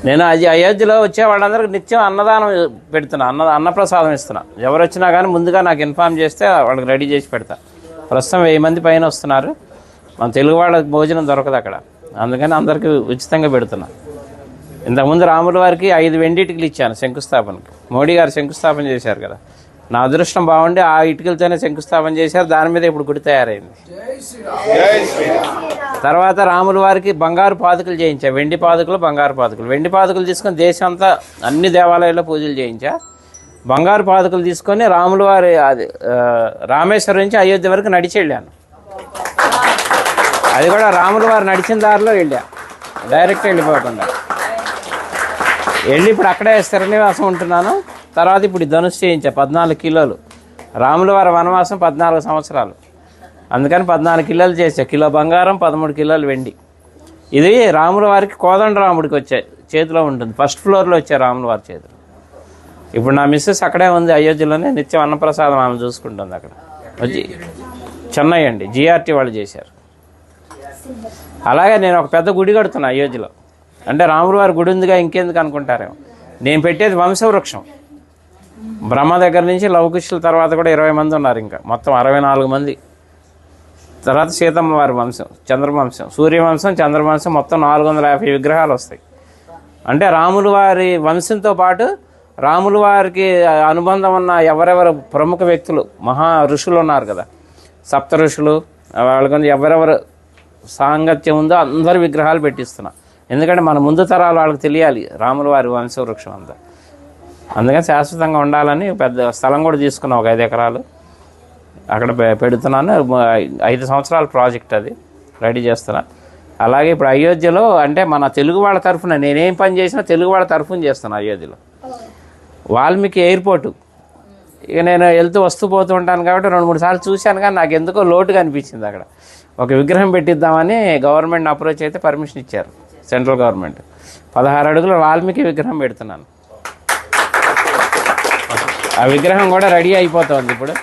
నేను అది అయోధ్యలో వచ్చే వాళ్ళందరికీ నిత్యం అన్నదానం పెడుతున్నా, అన్నప్రసాదం ఇస్తున్నా. ఎవరు వచ్చినా కానీ ముందుగా నాకు ఇన్ఫామ్ చేస్తే వాళ్ళకి రెడీ చేసి పెడతా. ప్రస్తుతం 1000 మంది పైన వస్తున్నారు. మన తెలుగు వాళ్ళకి భోజనం దొరకదు అక్కడ, అందుకని అందరికీ ఉచితంగా పెడుతున్నా. ఇంతకుముందు రాముల వారికి 5 వెండి ఇటుకలు ఇచ్చాను శంకుస్థాపనకి. మోడీ గారు శంకుస్థాపన చేశారు కదా, నా అదృష్టం బాగుండి ఆ ఇటుకలతోనే శంకుస్థాపన చేశారు. దాని మీద ఇప్పుడు గుడి తయారైంది. తర్వాత రాముల వారికి బంగారు పాదుకలు చేయించా, వెండి పాదుకలు, బంగారు పాదుకలు. వెండి పాదుకలు తీసుకొని దేశం అంతా అన్ని దేవాలయాల్లో పూజలు చేయించా. బంగారు పాదుకలు తీసుకొని రాముల వారి రామేశ్వరం నుంచి అయోధ్య వరకు నడిచి వెళ్ళాను. అది కూడా రాముల వారు నడిచిన దారిలో వెళ్ళా, డైరెక్ట్ వెళ్ళిపోకుండా వెళ్ళి ఇప్పుడు అక్కడే స్థిరనివాసం ఉంటున్నాను. తర్వాత ఇప్పుడు ధనుసు చేయించా 14 కిలోలు. రాముల వారి వనవాసం 14 సంవత్సరాలు, అందుకని 14 కిలోలు చేసా. కిలో బంగారం, 13 కిలోలు వెండి. ఇది రాముల వారికి కోదండరాముడికి వచ్చే చేతిలో ఉంటుంది, ఫస్ట్ ఫ్లోర్లో వచ్చే రాముల వారి చేతిలో. ఇప్పుడు నా మిస్సెస్ అక్కడే ఉంది అయోధ్యలోనే, నిత్యం అన్నప్రసాదం ఆమె చూసుకుంటుంది అక్కడ. వచ్చి చెన్నై అండి, జిఆర్టీ వాళ్ళు చేశారు. అలాగే నేను ఒక పెద్ద గుడి కడుతున్నా అయోధ్యలో. అంటే రాముల వారి గుడి ఉందిగా ఇంకెందుకు అనుకుంటారేమో. నేను పెట్టేది వంశవృక్షం. బ్రహ్మ దగ్గర నుంచి లవకుశుల తర్వాత కూడా 20 మంది ఉన్నారు, ఇంకా మొత్తం 64 మంది. తర్వాత సీతమ్మ వారి వంశం, చంద్రవంశం, సూర్యవంశం, చంద్రవంశం, మొత్తం 450 విగ్రహాలు వస్తాయి. అంటే రాముల వారి వంశంతో పాటు రాముల వారికి అనుబంధం ఉన్న ఎవరెవరు ప్రముఖ వ్యక్తులు, మహా ఋషులు ఉన్నారు కదా, సప్త ఋషులు, వాళ్ళకి ఎవరెవరు సాంగత్యం ఉందో అందరి విగ్రహాలు పెట్టిస్తున్నా. ఎందుకంటే మన ముందు తరాలు వాళ్ళకి తెలియాలి రాముల వారి వంశవృక్షం అంతా. అందుకని శాశ్వతంగా ఉండాలని పెద్ద స్థలం కూడా తీసుకున్నా, ఒక 5 ఎకరాలు అక్కడ పెడుతున్నాను. 5 సంవత్సరాల ప్రాజెక్ట్, అది రెడీ చేస్తున్నా. అలాగే ఇప్పుడు అయోధ్యలో అంటే మన తెలుగు వాళ్ళ తరఫున నేనేం పని చేసినా తెలుగు వాళ్ళ తరఫున చేస్తాను. అయోధ్యలో వాల్మీకి ఎయిర్పోర్టు, ఇక నేను వెళ్తూ వస్తూ పోతూ ఉంటాను కాబట్టి 2-3 సార్లు చూశాను, కానీ నాకు ఎందుకో లోటుగా అనిపించింది. అక్కడ ఒక విగ్రహం పెట్టిద్దామని గవర్నమెంట్ని అప్రోచ్ అయితే పర్మిషన్ ఇచ్చారు, సెంట్రల్ గవర్నమెంట్. 16 అడుగుల వాల్మీకి విగ్రహం పెడుతున్నాను. ఆ విగ్రహం కూడా రెడీ అయిపోతుంది ఇప్పుడు.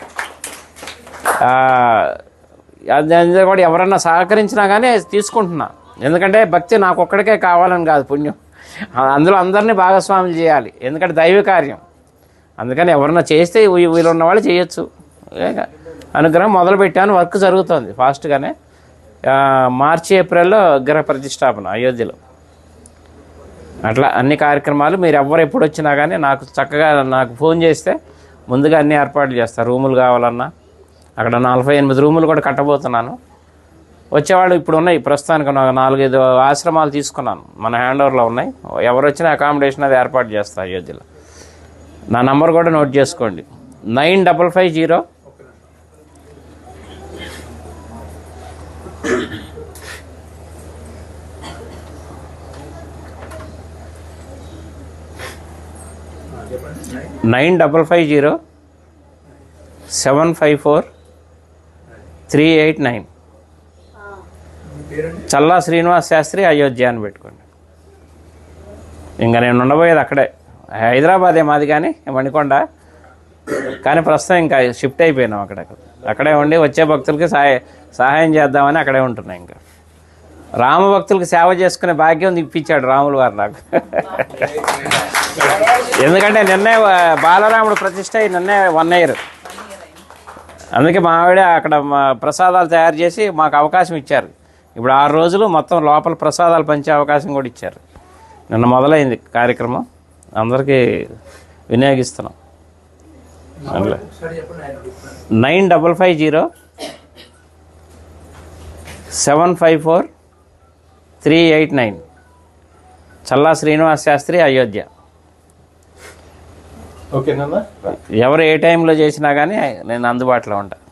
అది కూడా ఎవరన్నా సహకరించినా కానీ తీసుకుంటున్నా. ఎందుకంటే భక్తి నాకు ఒక్కడికే కావాలని కాదు, పుణ్యం అందులో అందరినీ భాగస్వాములు చేయాలి, ఎందుకంటే దైవ కార్యం. అందుకని ఎవరన్నా చేస్తే వీళ్ళు ఉన్న వాళ్ళు చేయొచ్చు. అనుగ్రహం మొదలుపెట్టాను, వర్క్ జరుగుతుంది ఫాస్ట్గానే. మార్చి ఏప్రిల్లో విగ్రహ ప్రతిష్టాపన అయోధ్యలో. అట్లా అన్ని కార్యక్రమాలు మీరు ఎవరు ఎప్పుడు వచ్చినా కానీ నాకు చక్కగా నాకు ఫోన్ చేస్తే ముందుగా అన్ని ఏర్పాట్లు చేస్తారు. రూములు కావాలన్నా అక్కడ 48 రూములు కూడా కట్టబోతున్నాను. వచ్చేవాళ్ళు ఇప్పుడు ఉన్నాయి, ప్రస్తుతానికి 4-5 ఆశ్రమాలు తీసుకున్నాను, మన హ్యాండ్ ఓవర్లో ఉన్నాయి. ఎవరు వచ్చినా అకామిడేషన్ అది ఏర్పాటు చేస్తారు అయోధ్యలో. నా నంబర్ కూడా నోట్ చేసుకోండి, 9550 754-389. చల్లా శ్రీనివాస్ శాస్త్రి అయోధ్య అని పెట్టుకోండి. ఇంకా నేను ఉండబోయేది అక్కడే, హైదరాబాదే మాది కానీ మణికొండ, కానీ ప్రస్తుతం ఇంకా షిఫ్ట్ అయిపోయినాం అక్కడే ఉండి వచ్చే భక్తులకి సహాయం చేద్దామని అక్కడే ఉంటున్నాయి. ఇంకా రామ భక్తులకి సేవ చేసుకునే భాగ్యం ఇప్పించాడు రాముల వారు నాకు. ఎందుకంటే నిన్నే బాలరాముడు ప్రతిష్ట నిన్నే 1 year. అందుకే మా ఆవిడ అక్కడ ప్రసాదాలు తయారు చేసి మాకు అవకాశం ఇచ్చారు. ఇప్పుడు 6 రోజులు మొత్తం లోపల ప్రసాదాలు పంచే అవకాశం కూడా ఇచ్చారు. నిన్న మొదలైంది కార్యక్రమం, అందరికీ వినియోగిస్తున్నాం. 9550-754-389. చల్లా శ్రీనివాస్ శాస్త్రి అయోధ్య. ఓకేనా? ఎవరు ఏ టైంలో చేసినా కానీ నేను అందుబాటులో ఉంటాను.